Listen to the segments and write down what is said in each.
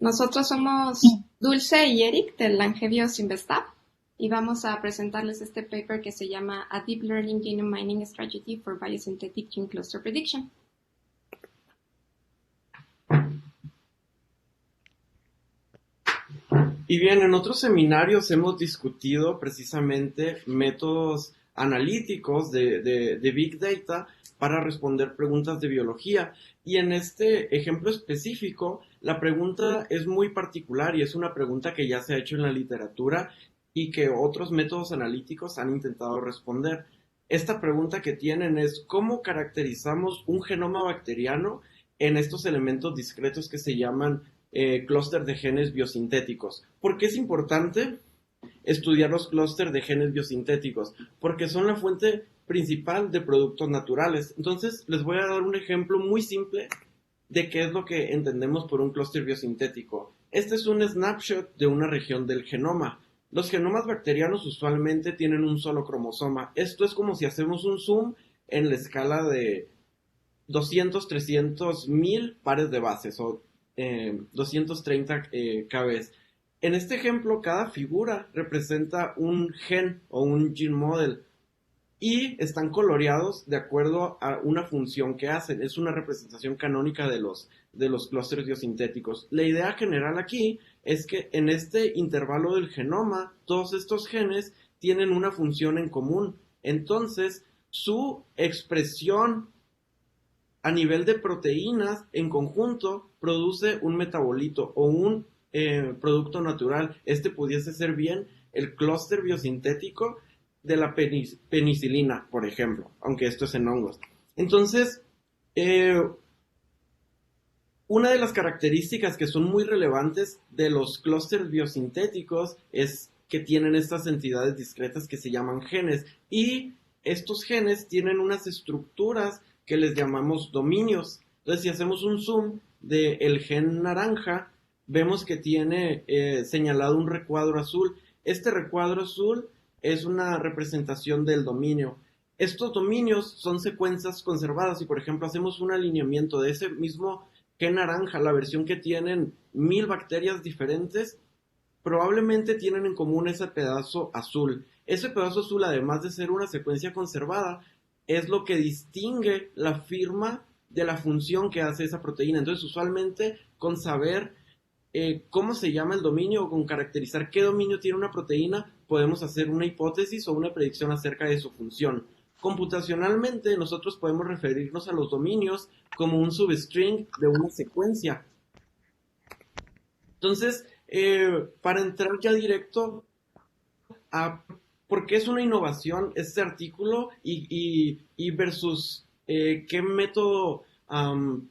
Nosotros somos Dulce y Eric del Langevios Investap y vamos a presentarles este paper que se llama A Deep Learning Genome Mining Strategy for Biosynthetic Gene Cluster Prediction. Y bien, en otros seminarios hemos discutido precisamente métodos analíticos de Big Data para responder preguntas de biología. Y en este ejemplo específico, la pregunta es muy particular y es una pregunta que ya se ha hecho en la literatura y que otros métodos analíticos han intentado responder. Esta pregunta que tienen es: ¿cómo caracterizamos un genoma bacteriano en estos elementos discretos que se llaman clúster de genes biosintéticos? ¿Por qué es importante estudiar los clústeres de genes biosintéticos? Porque son la fuente principal de productos naturales. Entonces, les voy a dar un ejemplo muy simple de qué es lo que entendemos por un clúster biosintético. Este es un snapshot de una región del genoma. Los genomas bacterianos usualmente tienen un solo cromosoma. Esto es como si hacemos un zoom en la escala de 200, 300 mil pares de bases o 230 kbs. En este ejemplo, cada figura representa un gen o un gene model y están coloreados de acuerdo a una función que hacen. Es una representación canónica de los clústeres biosintéticos. La idea general aquí es que en este intervalo del genoma, todos estos genes tienen una función en común. Entonces, su expresión a nivel de proteínas en conjunto produce un metabolito o un producto natural. Este pudiese ser bien el clúster biosintético de la penicilina, por ejemplo, aunque esto es en hongos. Entonces, eh, una de las características que son muy relevantes de los clústeres biosintéticos es que tienen estas entidades discretas que se llaman genes, y estos genes tienen unas estructuras que les llamamos dominios. Entonces, si hacemos un zoom del gen naranja, vemos que tiene señalado un recuadro azul. Este recuadro azul es una representación del dominio. Estos dominios son secuencias conservadas y, por ejemplo, hacemos un alineamiento de ese mismo gen naranja, la versión que tienen 1000 bacterias diferentes, probablemente tienen en común ese pedazo azul. Ese pedazo azul, además de ser una secuencia conservada, es lo que distingue la firma de la función que hace esa proteína. Entonces, usualmente, con saber cómo se llama el dominio o con caracterizar qué dominio tiene una proteína, podemos hacer una hipótesis o una predicción acerca de su función. Computacionalmente, nosotros podemos referirnos a los dominios como un substring de una secuencia. Entonces, para entrar ya directo a por qué es una innovación este artículo y versus qué método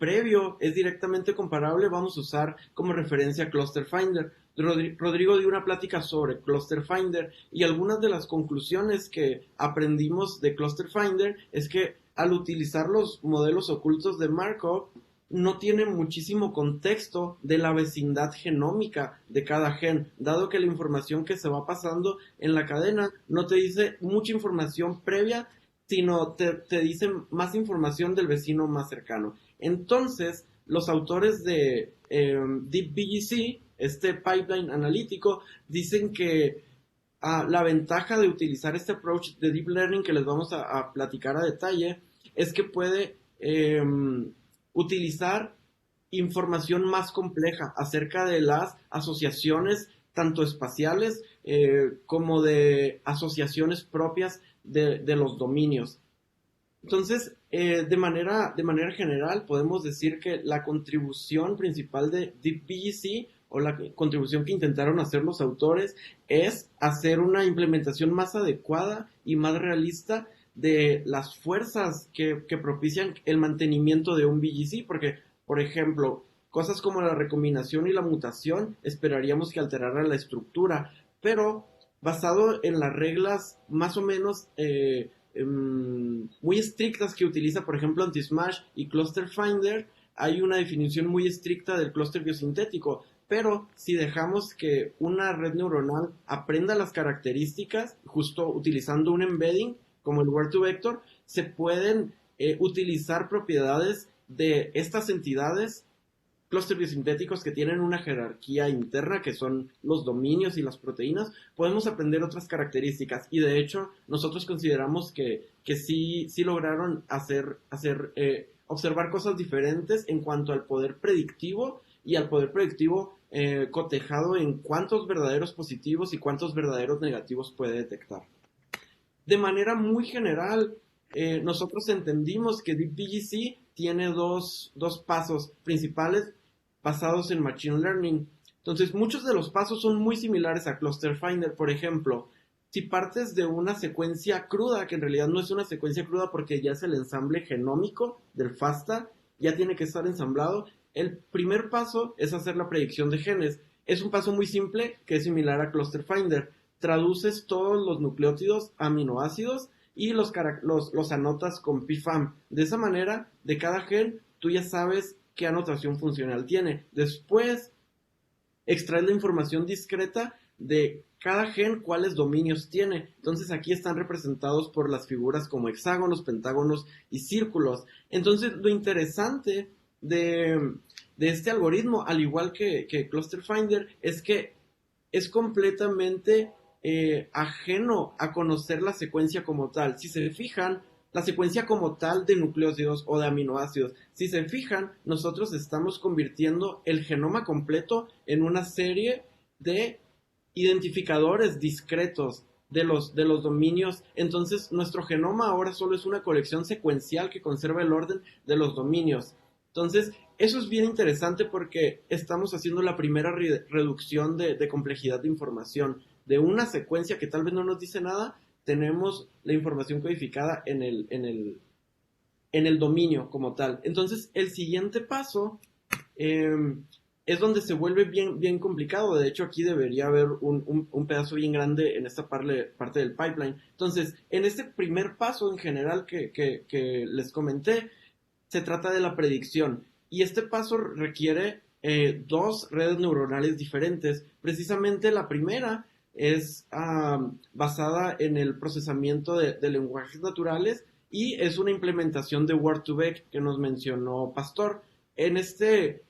previo es directamente comparable, vamos a usar como referencia Cluster Finder. Rodrigo dio una plática sobre Cluster Finder y algunas de las conclusiones que aprendimos de Cluster Finder es que al utilizar los modelos ocultos de Markov, no tiene muchísimo contexto de la vecindad genómica de cada gen, dado que la información que se va pasando en la cadena no te dice mucha información previa, sino te dice más información del vecino más cercano. Entonces, los autores de DeepBGC, este pipeline analítico, dicen que la ventaja de utilizar este approach de Deep Learning que les vamos a platicar a detalle es que puede utilizar información más compleja acerca de las asociaciones tanto espaciales como de asociaciones propias de los dominios. Entonces, de manera general, podemos decir que la contribución principal de DeepBGC o la contribución que intentaron hacer los autores es hacer una implementación más adecuada y más realista de las fuerzas que propician el mantenimiento de un BGC, porque, por ejemplo, cosas como la recombinación y la mutación esperaríamos que alterara la estructura, pero basado en las reglas más o menos muy estrictas que utiliza, por ejemplo, Anti-Smash y Cluster Finder, hay una definición muy estricta del clúster biosintético. Pero si dejamos que una red neuronal aprenda las características, justo utilizando un embedding como el Word2Vector, se pueden utilizar propiedades de estas entidades clústeres biosintéticos que tienen una jerarquía interna, que son los dominios y las proteínas, podemos aprender otras características. Y de hecho, nosotros consideramos que sí lograron observar cosas diferentes en cuanto al poder predictivo y al poder predictivo cotejado en cuántos verdaderos positivos y cuántos verdaderos negativos puede detectar. De manera muy general, nosotros entendimos que DeepBGC tiene dos pasos principales basados en Machine Learning. Entonces, muchos de los pasos son muy similares a Cluster Finder. Por ejemplo, si partes de una secuencia cruda, que en realidad no es una secuencia cruda porque ya es el ensamble genómico del FASTA, ya tiene que estar ensamblado, el primer paso es hacer la predicción de genes. Es un paso muy simple que es similar a Cluster Finder. Traduces todos los nucleótidos a aminoácidos y los anotas con PFAM. De esa manera, de cada gen, tú ya sabes qué anotación funcional tiene. Después, extraes la información discreta de cada gen, cuáles dominios tiene. Entonces aquí están representados por las figuras como hexágonos, pentágonos y círculos. Entonces lo interesante de este algoritmo, al igual que Cluster Finder, es que es completamente ajeno a conocer la secuencia como tal. Si se fijan, la secuencia como tal de nucleósidos o de aminoácidos, si se fijan, nosotros estamos convirtiendo el genoma completo en una serie de identificadores discretos de los dominios. Entonces nuestro genoma ahora solo es una colección secuencial que conserva el orden de los dominios. Entonces eso es bien interesante porque estamos haciendo la primera reducción de complejidad de información. De una secuencia que tal vez no nos dice nada, tenemos la información codificada en el dominio como tal. Entonces el siguiente paso es donde se vuelve bien complicado. De hecho, aquí debería haber un pedazo bien grande en esta parte del pipeline. Entonces, en este primer paso en general que les comenté, se trata de la predicción. Y este paso requiere dos redes neuronales diferentes. Precisamente la primera es basada en el procesamiento de lenguajes naturales y es una implementación de Word2Vec que nos mencionó Pastor. En este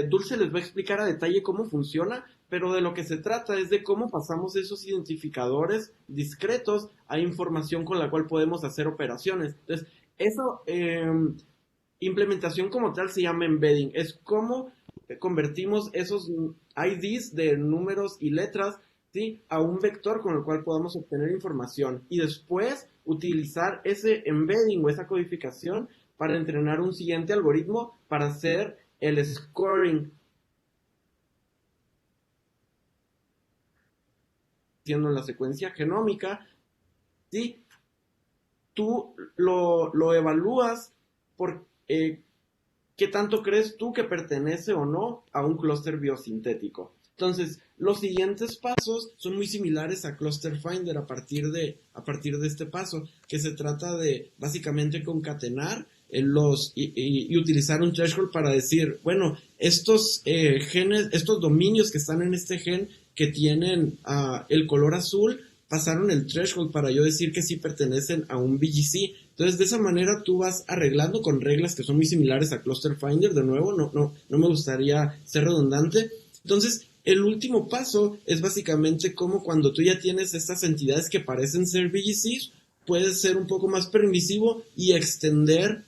Dulce les va a explicar a detalle cómo funciona, pero de lo que se trata es de cómo pasamos esos identificadores discretos a información con la cual podemos hacer operaciones. Entonces, eso, implementación como tal se llama embedding. Es cómo convertimos esos IDs de números y letras, ¿sí?, a un vector con el cual podamos obtener información y después utilizar ese embedding o esa codificación para entrenar un siguiente algoritmo para hacer el scoring siendo la secuencia genómica, ¿sí? Tú lo evalúas por qué tanto crees tú que pertenece o no a un clúster biosintético. Entonces, los siguientes pasos son muy similares a Cluster Finder a partir de este paso, que se trata de básicamente concatenar y utilizar un threshold para decir, bueno, estos genes, estos dominios que están en este gen que tienen el color azul, pasaron el threshold para yo decir que sí pertenecen a un BGC. Entonces, de esa manera tú vas arreglando con reglas que son muy similares a Cluster Finder. De nuevo, no me gustaría ser redundante. Entonces, el último paso es básicamente como cuando tú ya tienes estas entidades que parecen ser BGCs, puedes ser un poco más permisivo y extender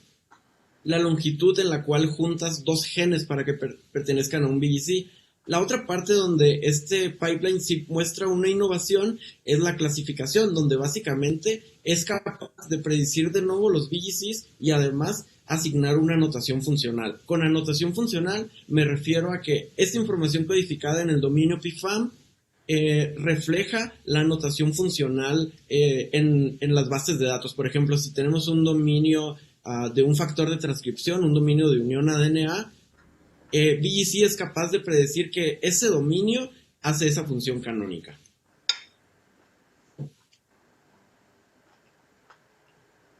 la longitud en la cual juntas dos genes para que pertenezcan a un BGC. La otra parte donde este pipeline sí muestra una innovación es la clasificación, donde básicamente es capaz de predecir de nuevo los BGCs y además asignar una anotación funcional. Con anotación funcional me refiero a que esta información codificada en el dominio PFAM refleja la anotación funcional en las bases de datos. Por ejemplo, si tenemos un dominio de un factor de transcripción, un dominio de unión ADN-A, BGC es capaz de predecir que ese dominio hace esa función canónica.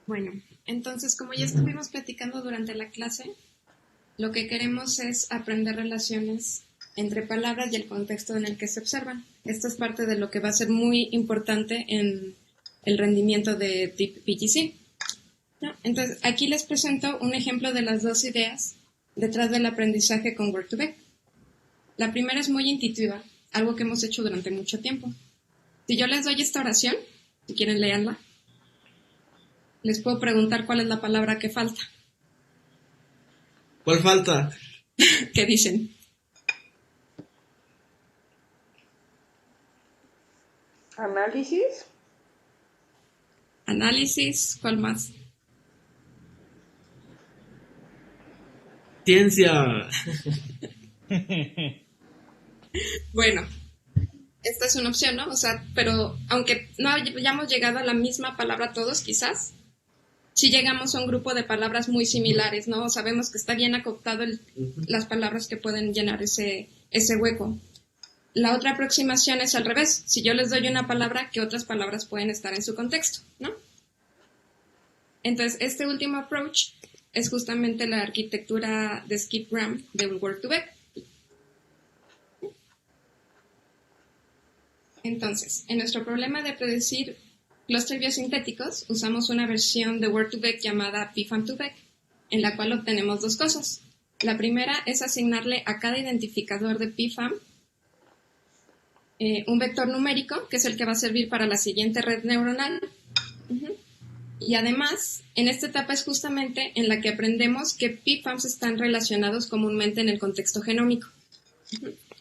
Bueno, entonces como ya estuvimos platicando durante la clase, lo que queremos es aprender relaciones entre palabras y el contexto en el que se observan. Esto es parte de lo que va a ser muy importante en el rendimiento de DeepBGC. ¿No? Entonces, aquí les presento un ejemplo de las dos ideas detrás del aprendizaje con Word2Vec. La primera es muy intuitiva, algo que hemos hecho durante mucho tiempo. Si yo les doy esta oración, si quieren leanla, les puedo preguntar cuál es la palabra que falta. ¿Cuál falta? ¿Qué dicen? ¿Análisis? Análisis, ¿cuál más? Ciencia. Bueno, esta es una opción, ¿no? O sea, pero aunque no hayamos llegado a la misma palabra todos, quizás, sí llegamos a un grupo de palabras muy similares, ¿no? Sabemos que está bien acoptado las palabras que pueden llenar ese hueco. La otra aproximación es al revés. Si yo les doy una palabra, ¿qué otras palabras pueden estar en su contexto, ¿no? Entonces, este último approach es justamente la arquitectura de Skip Graham de Word2Vec. Entonces, en nuestro problema de predecir clúster biosintéticos, usamos una versión de Word2Vec llamada pfam2vec, en la cual obtenemos dos cosas. La primera es asignarle a cada identificador de pfam un vector numérico, que es el que va a servir para la siguiente red neuronal. Y además, en esta etapa es justamente en la que aprendemos que pfams están relacionados comúnmente en el contexto genómico.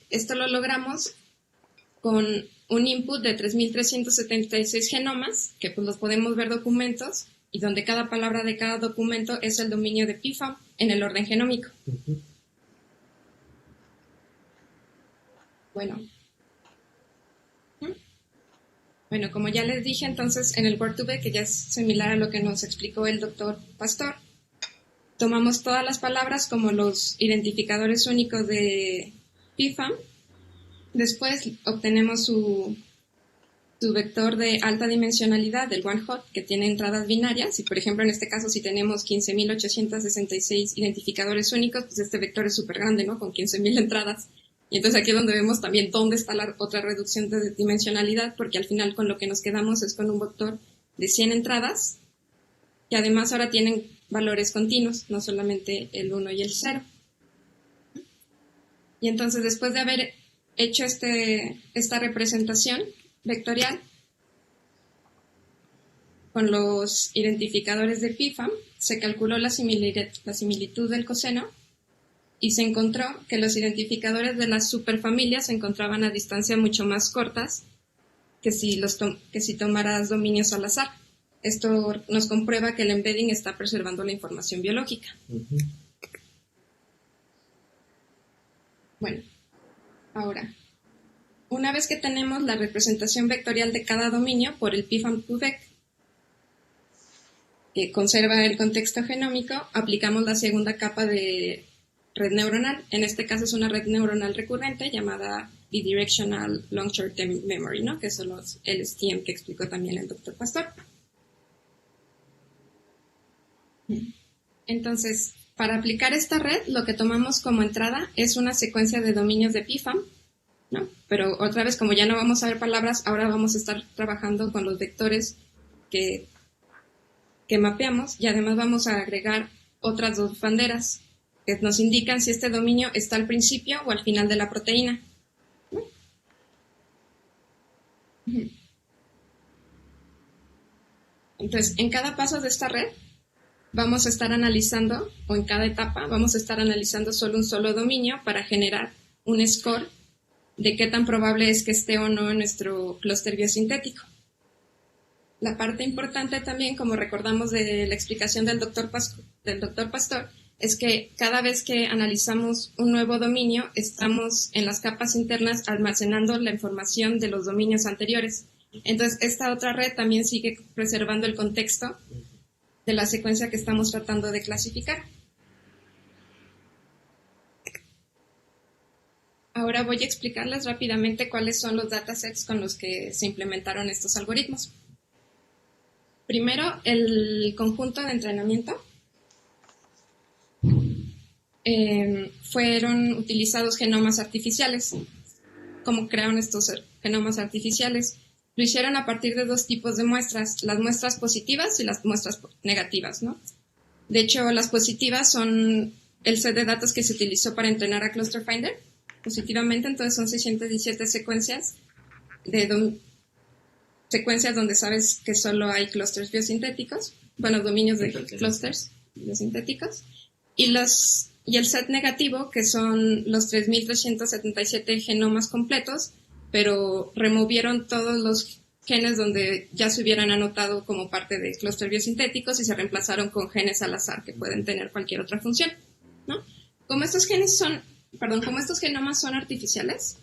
Esto lo logramos con un input de 3.376 genomas, que pues los podemos ver documentos, y donde cada palabra de cada documento es el dominio de pfam en el orden genómico. Bueno, como ya les dije, entonces en el Word2Vec, que ya es similar a lo que nos explicó el doctor Pastor, tomamos todas las palabras como los identificadores únicos de pfam. Después obtenemos su vector de alta dimensionalidad, del one hot, que tiene entradas binarias. Y por ejemplo, en este caso, si tenemos 15.866 identificadores únicos, pues este vector es súper grande, ¿no? Con 15.000 entradas. Y entonces aquí es donde vemos también dónde está la otra reducción de dimensionalidad, porque al final con lo que nos quedamos es con un vector de 100 entradas, que además ahora tienen valores continuos, no solamente el 1 y el 0. Y entonces después de haber hecho esta representación vectorial con los identificadores de pfam, se calculó la similitud del coseno y se encontró que los identificadores de las superfamilias se encontraban a distancia mucho más cortas que si tomaras dominios al azar. Esto nos comprueba que el embedding está preservando la información biológica. Bueno, ahora, una vez que tenemos la representación vectorial de cada dominio por el pfam2vec, que conserva el contexto genómico, aplicamos la segunda capa de red neuronal. En este caso es una red neuronal recurrente llamada Bidirectional Long Short Term Memory, ¿no? Que son los LSTM que explicó también el doctor Pastor. Entonces, para aplicar esta red, lo que tomamos como entrada es una secuencia de dominios de pfam, ¿no? Pero otra vez, como ya no vamos a ver palabras, ahora vamos a estar trabajando con los vectores que mapeamos, y además vamos a agregar otras dos banderas que nos indican si este dominio está al principio o al final de la proteína. Entonces, en cada paso de esta red vamos a estar analizando, o en cada etapa, vamos a estar analizando solo un solo dominio para generar un score de qué tan probable es que esté o no en nuestro clúster biosintético. La parte importante también, como recordamos de la explicación del doctor Pastor, es que cada vez que analizamos un nuevo dominio, estamos en las capas internas almacenando la información de los dominios anteriores. Entonces, esta otra red también sigue preservando el contexto de la secuencia que estamos tratando de clasificar. Ahora voy a explicarles rápidamente cuáles son los datasets con los que se implementaron estos algoritmos. Primero, el conjunto de entrenamiento. Fueron utilizados genomas artificiales. ¿Cómo crearon estos genomas artificiales? Lo hicieron a partir de dos tipos de muestras, las muestras positivas y las muestras negativas, ¿no? De hecho, las positivas son el set de datos que se utilizó para entrenar a Cluster Finder positivamente. Entonces son 617 secuencias secuencias donde sabes que solo hay clústeres biosintéticos, bueno, dominios de clústeres biosintéticos, y el set negativo, que son los 3.377 genomas completos, pero removieron todos los genes donde ya se hubieran anotado como parte de clústeres biosintéticos y se reemplazaron con genes al azar que pueden tener cualquier otra función, ¿no? Como estos genomas son artificiales,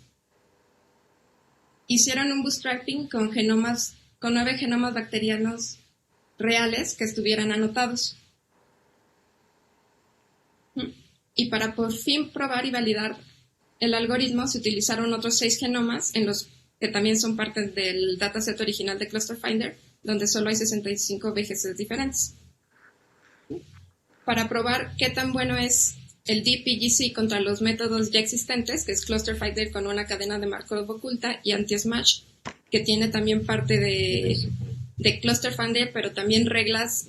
hicieron un bootstrapping con 9 genomas bacterianos reales que estuvieran anotados. Y para por fin probar y validar el algoritmo, se utilizaron otros 6 genomas que también son parte del dataset original de Cluster Finder, donde solo hay 65 VGCs diferentes. Para probar qué tan bueno es el DPGC contra los métodos ya existentes, que es Cluster Finder con una cadena de Markov oculta, y Anti-Smash, que tiene también parte de Cluster Finder, pero también reglas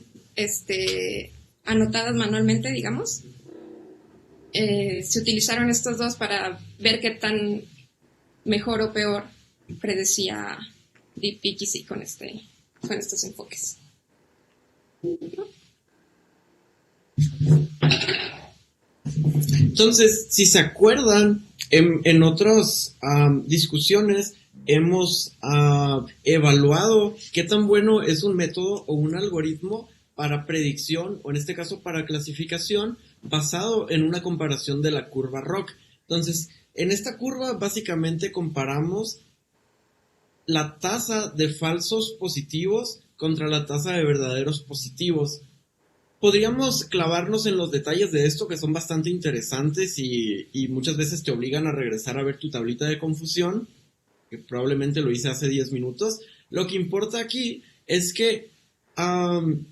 anotadas manualmente, digamos. Se utilizaron estos dos para ver qué tan mejor o peor predecía DPGC con estos enfoques. Entonces, si se acuerdan, en otras discusiones hemos evaluado qué tan bueno es un método o un algoritmo para predicción, o en este caso para clasificación, basado en una comparación de la curva ROC. Entonces, en esta curva básicamente comparamos la tasa de falsos positivos contra la tasa de verdaderos positivos. Podríamos clavarnos en los detalles de esto, que son bastante interesantes y muchas veces te obligan a regresar a ver tu tablita de confusión, que probablemente lo hice hace 10 minutos. Lo que importa aquí es que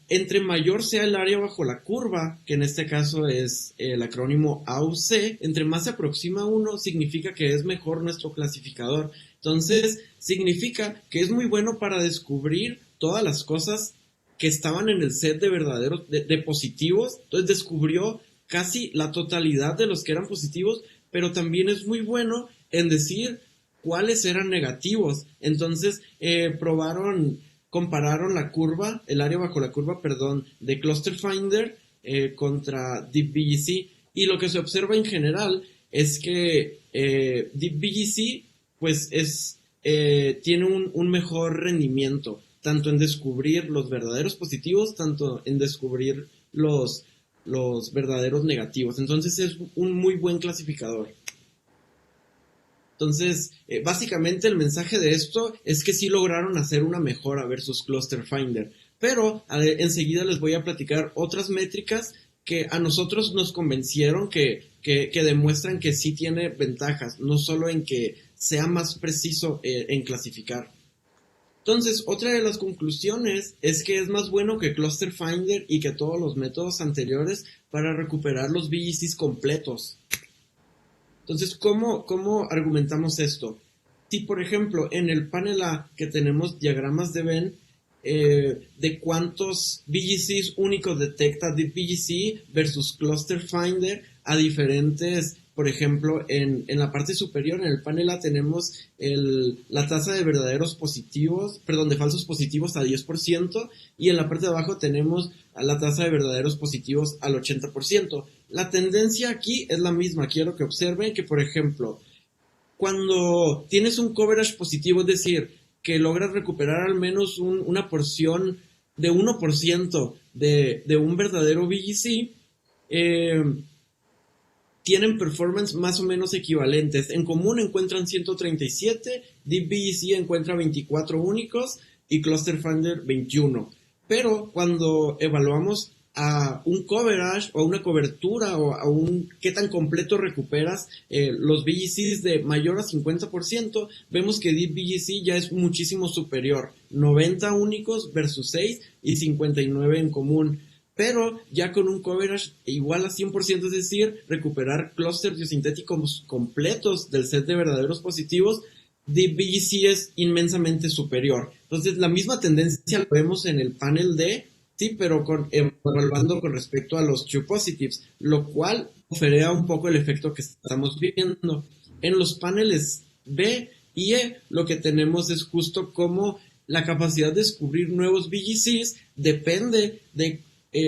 entre mayor sea el área bajo la curva, que en este caso es el acrónimo AUC, entre más se aproxima uno, significa que es mejor nuestro clasificador. Entonces, significa que es muy bueno para descubrir todas las cosas que estaban en el set de verdaderos, de positivos. Entonces descubrió casi la totalidad de los que eran positivos, pero también es muy bueno en decir cuáles eran negativos. Entonces compararon la curva, el área bajo la curva, de Cluster Finder contra DeepBGC, y lo que se observa en general es que DeepBGC pues tiene un mejor rendimiento, tanto en descubrir los verdaderos positivos, tanto en descubrir los verdaderos negativos. Entonces es un muy buen clasificador. Entonces, básicamente el mensaje de esto es que sí lograron hacer una mejora versus Cluster Finder. Pero enseguida les voy a platicar otras métricas que a nosotros nos convencieron que demuestran que sí tiene ventajas, no solo en que sea más preciso en clasificar. Entonces, otra de las conclusiones es que es más bueno que Cluster Finder y que todos los métodos anteriores para recuperar los VGCs completos. Entonces, ¿cómo argumentamos esto? Si, por ejemplo, en el panel A que tenemos diagramas de Venn, de cuántos VGCs únicos detecta DeepBGC versus Cluster Finder a diferentes, por ejemplo, en la parte superior, en el panel A, tenemos la tasa de verdaderos positivos, de falsos positivos a 10%, y en la parte de abajo tenemos la tasa de verdaderos positivos al 80%. La tendencia aquí es la misma. Quiero que observen que, por ejemplo, cuando tienes un coverage positivo, es decir, que logras recuperar al menos una porción de 1% de un verdadero VGC, tienen performance más o menos equivalentes. En común encuentran 137, DeepBGC encuentra 24 únicos y Cluster Finder 21. Pero cuando evaluamos a un coverage o a una cobertura o a qué tan completo recuperas los VGCs de mayor a 50%, vemos que DeepBGC ya es muchísimo superior, 90 únicos versus 6 y 59 en común. Pero ya con un coverage igual a 100%, es decir, recuperar clústeres biosintéticos completos del set de verdaderos positivos, DeepBGC es inmensamente superior. Entonces, la misma tendencia la vemos en el panel D, Sí, pero evaluando con respecto a los true positives, lo cual oferea un poco el efecto que estamos viendo. En los paneles B y E, lo que tenemos es justo como la capacidad de descubrir nuevos BGCs depende de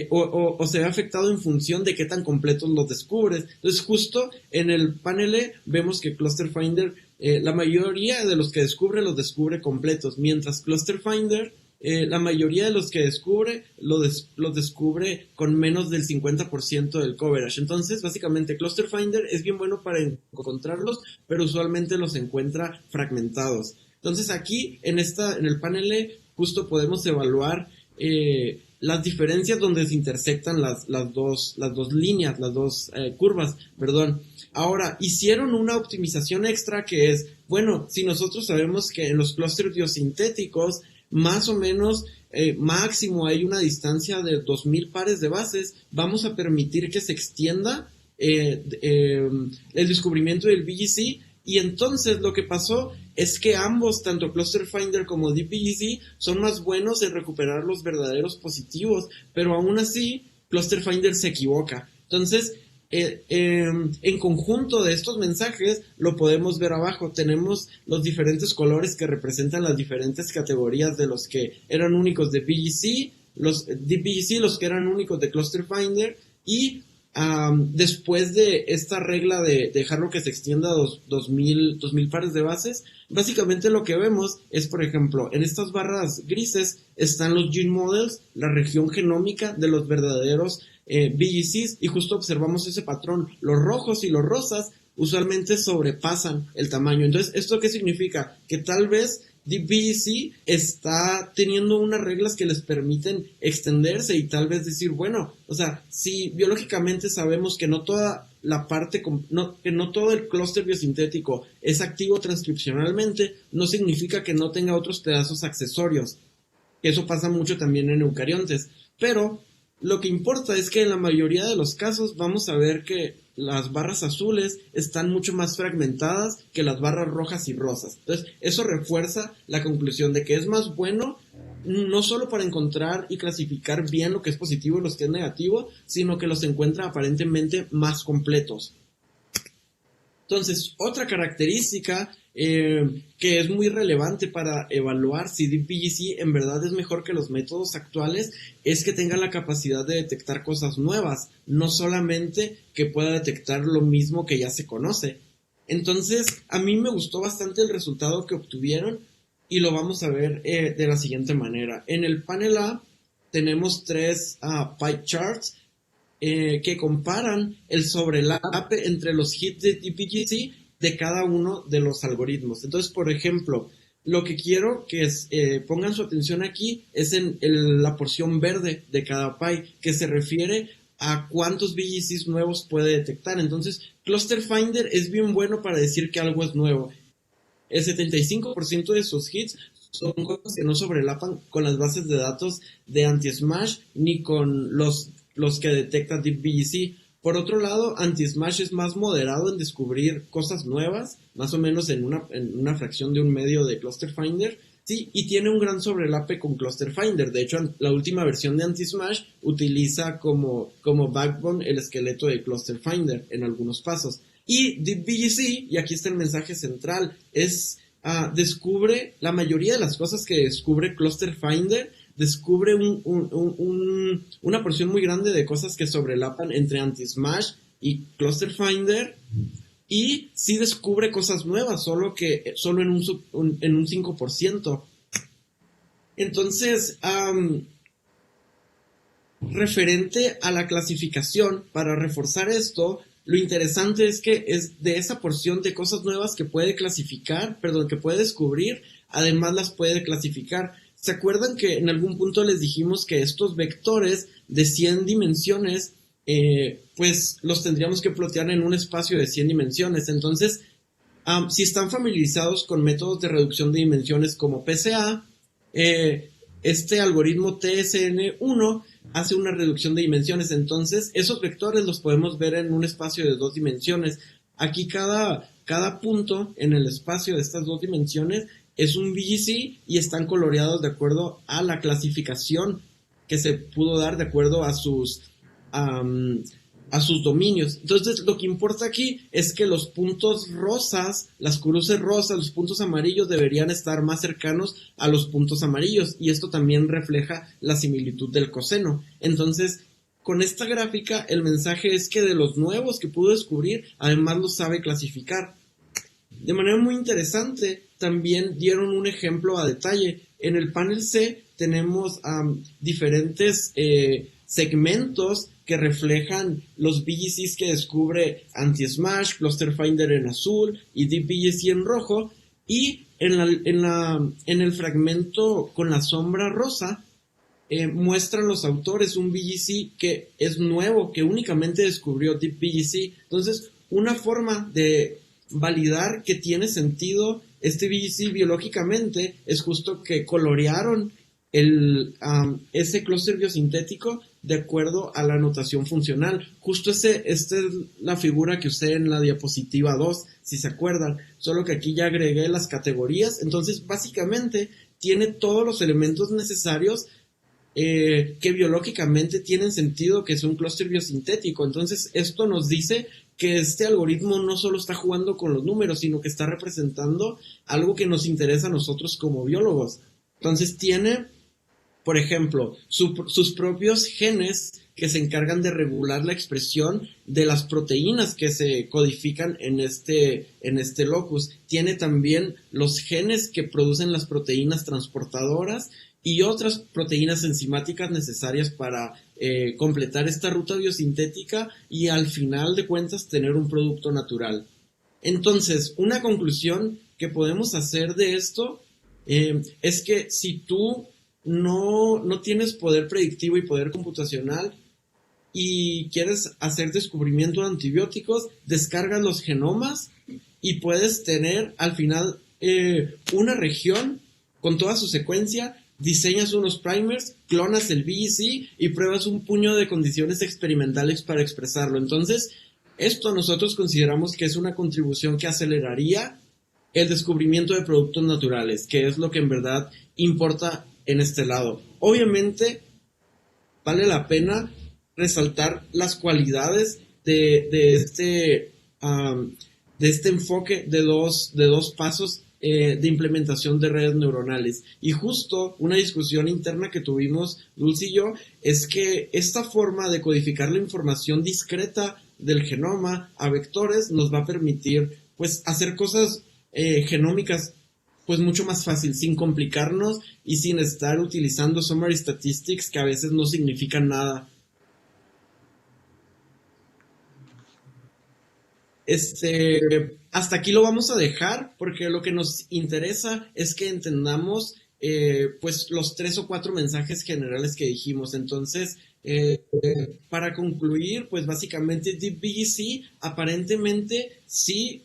o se ve afectado en función de qué tan completos los descubres. Entonces, justo en el panel E vemos que Cluster Finder, la mayoría de los que descubre los descubre completos, mientras Cluster Finder, la mayoría de los que descubre los descubre con menos del 50% del coverage. Entonces, básicamente, Cluster Finder es bien bueno para encontrarlos, pero usualmente los encuentra fragmentados. Entonces, aquí en el panel E, justo podemos evaluar las diferencias donde se intersectan las dos líneas, las dos curvas, perdón. Ahora, hicieron una optimización extra que es, bueno, si nosotros sabemos que en los clústeres biosintéticos más o menos máximo hay una distancia de 2000 pares de bases, vamos a permitir que se extienda el descubrimiento del BGC. Y entonces lo que pasó es que ambos, tanto Cluster Finder como DeepBGC, son más buenos en recuperar los verdaderos positivos, pero aún así Cluster Finder se equivoca. Entonces, en conjunto de estos mensajes lo podemos ver abajo. Tenemos los diferentes colores que representan las diferentes categorías de los que eran únicos de BGC, los DeepBGC, los que eran únicos de Cluster Finder, y después de esta regla de dejarlo que se extienda a 2000 pares de bases, básicamente lo que vemos es, por ejemplo, en estas barras grises están los gene models, la región genómica de los verdaderos BGCs, y justo observamos ese patrón. Los rojos y los rosas usualmente sobrepasan el tamaño. Entonces, ¿esto qué significa? Que tal vez DeepBGC está teniendo unas reglas que les permiten extenderse y tal vez decir, bueno, o sea, si biológicamente sabemos que no toda la parte, que no todo el clúster biosintético es activo transcripcionalmente, no significa que no tenga otros pedazos accesorios. Eso pasa mucho también en eucariontes. Pero lo que importa es que en la mayoría de los casos vamos a ver que las barras azules están mucho más fragmentadas que las barras rojas y rosas. Entonces, eso refuerza la conclusión de que es más bueno no solo para encontrar y clasificar bien lo que es positivo y lo que es negativo, sino que los encuentra aparentemente más completos. Entonces, otra característica que es muy relevante para evaluar si DeepBGC en verdad es mejor que los métodos actuales es que tenga la capacidad de detectar cosas nuevas, no solamente que pueda detectar lo mismo que ya se conoce. Entonces, a mí me gustó bastante el resultado que obtuvieron y lo vamos a ver de la siguiente manera. En el panel A tenemos tres pie charts que comparan el sobrelape entre los hits de DeepBGC de cada uno de los algoritmos. Entonces, por ejemplo, lo que quiero que pongan su atención aquí es en la porción verde de cada pie, que se refiere a cuántos BGCs nuevos puede detectar. Entonces, Cluster Finder es bien bueno para decir que algo es nuevo. El 75% de sus hits son cosas que no sobrelapan con las bases de datos de Anti-Smash ni con los que detecta DeepBGC. Por otro lado, Anti-Smash es más moderado en descubrir cosas nuevas, más o menos en una fracción de un medio de Cluster Finder, sí, y tiene un gran sobrelape con Cluster Finder. De hecho, la última versión de Anti-Smash utiliza como backbone el esqueleto de Cluster Finder en algunos pasos. Y DeepBGC, y aquí está el mensaje central, descubre la mayoría de las cosas que descubre Cluster Finder, descubre una porción muy grande de cosas que sobrelapan entre Anti-Smash y Cluster Finder, y sí descubre cosas nuevas, solo en un 5%. Entonces, referente a la clasificación, para reforzar esto, lo interesante es que es de esa porción de cosas nuevas que puede que puede descubrir, además las puede clasificar. ¿Se acuerdan que en algún punto les dijimos que estos vectores de 100 dimensiones, pues los tendríamos que plotear en un espacio de 100 dimensiones? Entonces, si están familiarizados con métodos de reducción de dimensiones como PCA, este algoritmo TSN1 hace una reducción de dimensiones. Entonces, esos vectores los podemos ver en un espacio de 2 dimensiones. Aquí cada punto en el espacio de estas 2 dimensiones es un BGC y están coloreados de acuerdo a la clasificación que se pudo dar de acuerdo a sus dominios. Entonces, lo que importa aquí es que los puntos rosas, las cruces rosas, los puntos amarillos deberían estar más cercanos a los puntos amarillos, y esto también refleja la similitud del coseno. Entonces, con esta gráfica, el mensaje es que de los nuevos que pudo descubrir, además los sabe clasificar. De manera muy interesante, también dieron un ejemplo a detalle. En el panel C tenemos diferentes segmentos que reflejan los BGCs que descubre Anti-Smash, Cluster Finder en azul y Deep BGC en rojo, y en el fragmento con la sombra rosa muestran los autores un BGC que es nuevo, que únicamente descubrió Deep BGC. Entonces, una forma de validar que tiene sentido este BGC biológicamente es justo que colorearon ese clúster biosintético de acuerdo a la notación funcional. Justo esta es la figura que usé en la diapositiva 2, si se acuerdan, solo que aquí ya agregué las categorías. Entonces, básicamente, tiene todos los elementos necesarios que biológicamente tienen sentido que es un clúster biosintético. Entonces, esto nos dice que este algoritmo no solo está jugando con los números, sino que está representando algo que nos interesa a nosotros como biólogos. Entonces, tiene, por ejemplo, sus propios genes que se encargan de regular la expresión de las proteínas que se codifican en este locus. Tiene también los genes que producen las proteínas transportadoras y otras proteínas enzimáticas necesarias para completar esta ruta biosintética y al final de cuentas tener un producto natural. Entonces, una conclusión que podemos hacer de esto es que si tú no tienes poder predictivo y poder computacional y quieres hacer descubrimiento de antibióticos, descargas los genomas y puedes tener al final una región con toda su secuencia, diseñas unos primers, clonas el VGC y pruebas un puño de condiciones experimentales para expresarlo. Entonces, esto nosotros consideramos que es una contribución que aceleraría el descubrimiento de productos naturales, que es lo que en verdad importa en este lado. Obviamente, vale la pena resaltar las cualidades de este enfoque de dos pasos de implementación de redes neuronales. Y justo una discusión interna que tuvimos Dulce y yo es que esta forma de codificar la información discreta del genoma a vectores nos va a permitir pues hacer cosas genómicas pues mucho más fácil, sin complicarnos y sin estar utilizando summary statistics que a veces no significan nada. Hasta aquí lo vamos a dejar porque lo que nos interesa es que entendamos pues los 3 o 4 mensajes generales que dijimos. Entonces, para concluir, pues básicamente Deep BGC aparentemente sí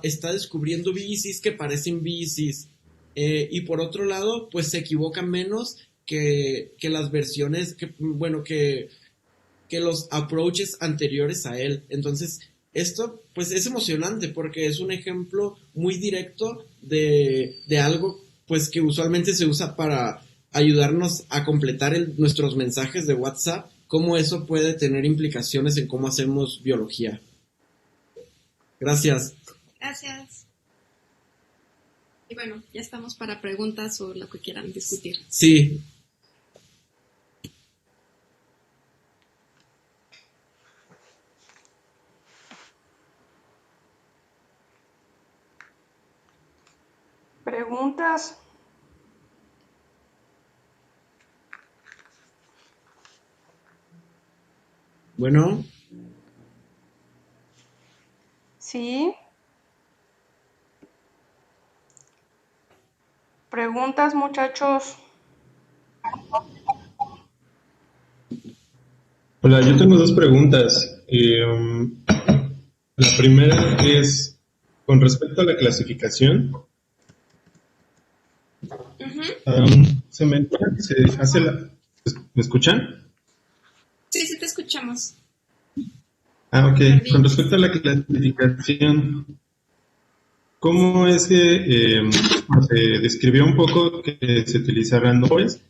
está descubriendo BGCs que parecen BGCs. Y por otro lado, pues se equivoca menos que las versiones, que los approaches anteriores a él. Entonces, esto pues es emocionante porque es un ejemplo muy directo de algo pues que usualmente se usa para ayudarnos a completar nuestros mensajes de WhatsApp, cómo eso puede tener implicaciones en cómo hacemos biología. Gracias. Gracias. Y bueno, ya estamos para preguntas o lo que quieran discutir. Sí. ¿Preguntas? Bueno. Sí. ¿Preguntas, muchachos? Hola, yo tengo 2 preguntas. La primera es con respecto a la clasificación. Se menciona que se hace ¿Me escuchan? Sí, sí te escuchamos. Ok. Con respecto a la clasificación, ¿cómo es que se describió un poco que se utilizaran nombres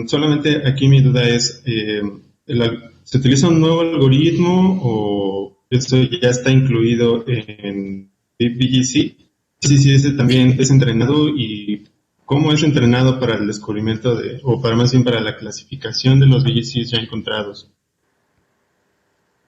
Solamente aquí mi duda es, ¿se utiliza un nuevo algoritmo o esto ya está incluido en BGC? Sí, sí, ese también es entrenado y cómo es entrenado para el descubrimiento o para más bien para la clasificación de los BGCs ya encontrados.